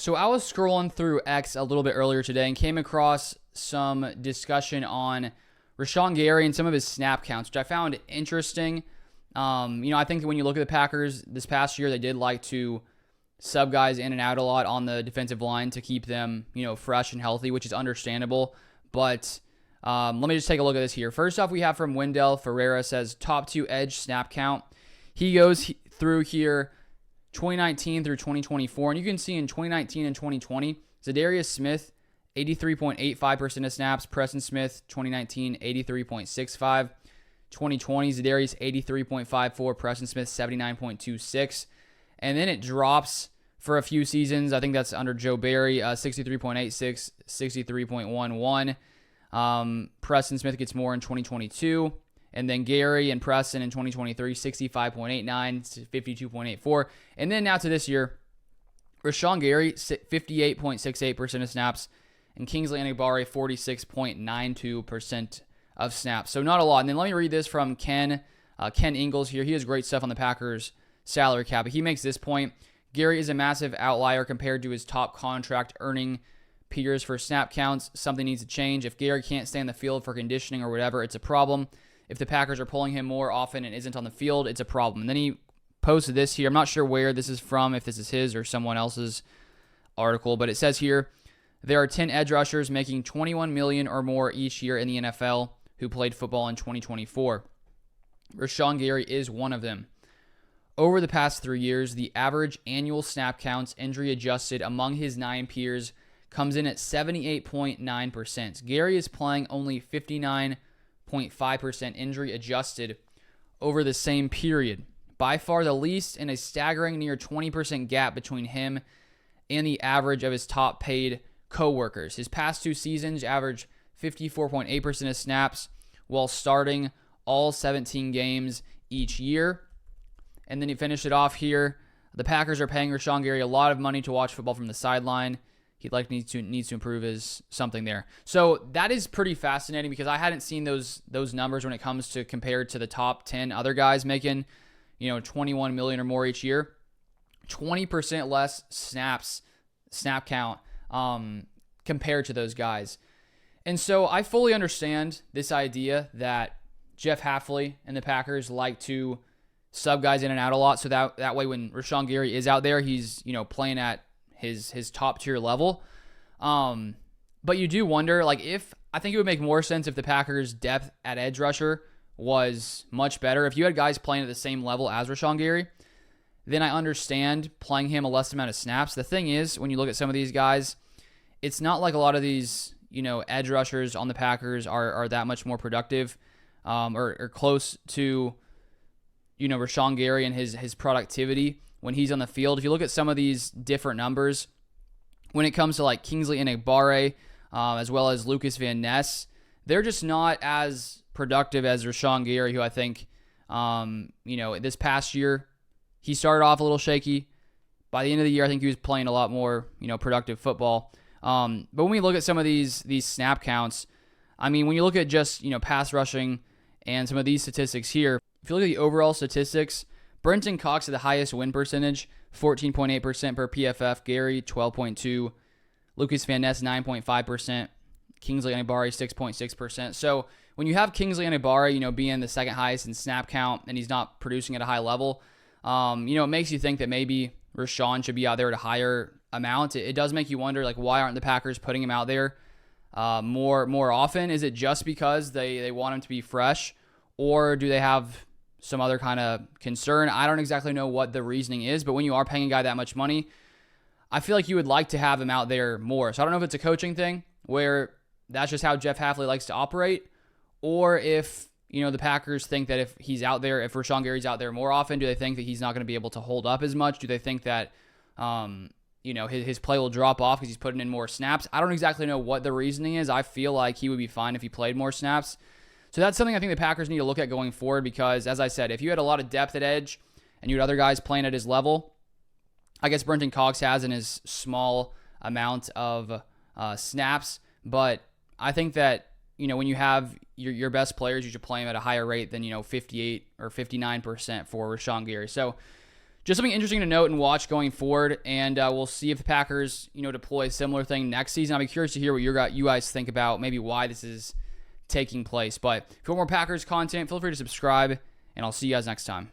So I was scrolling through X a little bit earlier today and came across some discussion on Rashan Gary and some of his snap counts, which I found interesting. I think when you look at the Packers this past year, they did like to sub guys in and out a lot on the defensive line to keep them, fresh and healthy, which is understandable. But let me just take a look at this here. First off, we have from Wendell Ferreira says top 2 edge snap count. He goes through here 2019 through 2024, and you can see in 2019 and 2020, Zadarius Smith, 83.85% of snaps. Preston Smith, 2019, 83.65. 2020, Zadarius, 83.54. Preston Smith, 79.26. And then it drops for a few seasons. I think that's under Joe Barry, 63.86, 63.11. Preston Smith gets more in 2022. And then Gary and Preston in 2023, 65.89, 52.84. And then now to this year, Rashan Gary, 58.68% of snaps, and Kingsley Enagbare, 46.92% of snaps. So not a lot. And then let me read this from Ken Ingalls here. He has great stuff on the Packers salary cap. But he makes this point. Gary is a massive outlier compared to his top contract earning peers for snap counts. Something needs to change. If Gary can't stay on the field for conditioning or whatever, it's a problem. If the Packers are pulling him more often and isn't on the field, it's a problem. And then he posted this here. I'm not sure where this is from, if this is his or someone else's article, but it says here, there are 10 edge rushers making $21 million or more each year in the NFL who played football in 2024. Rashan Gary is one of them. Over the past 3 years, the average annual snap counts, injury adjusted, among his 9 peers comes in at 78.9%. Gary is playing only 59.5% injury adjusted over the same period. By far the least, and a staggering near 20% gap between him and the average of his top paid co-workers. His past 2 seasons averaged 54.8% of snaps while starting all 17 games each year. And then he finished it off here. The Packers are paying Rashan Gary a lot of money to watch football from the sideline. He needs to improve his something there. So that is pretty fascinating because I hadn't seen those numbers when it comes to compared to the top 10 other guys making, 21 million or more each year. 20% less snap count compared to those guys. And so I fully understand this idea that Jeff Hafley and the Packers like to sub guys in and out a lot, so that way when Rashan Gary is out there, he's playing at his top tier level. But you do wonder, if I think it would make more sense if the Packers' depth at edge rusher was much better. If you had guys playing at the same level as Rashan Gary, then I understand playing him a less amount of snaps. The thing is, when you look at some of these guys, it's not like a lot of these edge rushers on the Packers are that much more productive or close to Rashan Gary and his productivity when he's on the field. If you look at some of these different numbers, when it comes to Kingsley Enagbare, as well as Lucas Van Ness, they're just not as productive as Rashan Gary, who I think, this past year, he started off a little shaky. By the end of the year, I think he was playing a lot more, productive football. But when we look at some of these snap counts, when you look at just, pass rushing and some of these statistics here, if you look at the overall statistics, Brenton Cox had the highest win percentage, 14.8% per PFF. Gary, 12.2%. Lucas Van Ness, 9.5%. Kingsley Enagbare, 6.6%. So when you have Kingsley Enagbare, being the second highest in snap count and he's not producing at a high level, it makes you think that maybe Rashan should be out there at a higher amount. It does make you wonder, why aren't the Packers putting him out there more often? Is it just because they want him to be fresh, or do they have some other kind of concern? I don't exactly know what the reasoning is, but when you are paying a guy that much money, I feel like you would like to have him out there more. So I don't know if it's a coaching thing where that's just how Jeff Hafley likes to operate, or if, the Packers think that if he's out there, if Rashan Gary's out there more often, do they think that he's not going to be able to hold up as much? Do they think that, his play will drop off because he's putting in more snaps? I don't exactly know what the reasoning is. I feel like he would be fine if he played more snaps. So that's something I think the Packers need to look at going forward because, as I said, if you had a lot of depth at edge and you had other guys playing at his level, I guess Brenton Cox has in his small amount of snaps, but I think that, when you have your best players, you should play them at a higher rate than, 58 or 59% for Rashan Gary. So just something interesting to note and watch going forward. And we'll see if the Packers, deploy a similar thing next season. I'll be curious to hear what you guys think about maybe why this is taking place. But if you want more Packers content, feel free to subscribe, and I'll see you guys next time.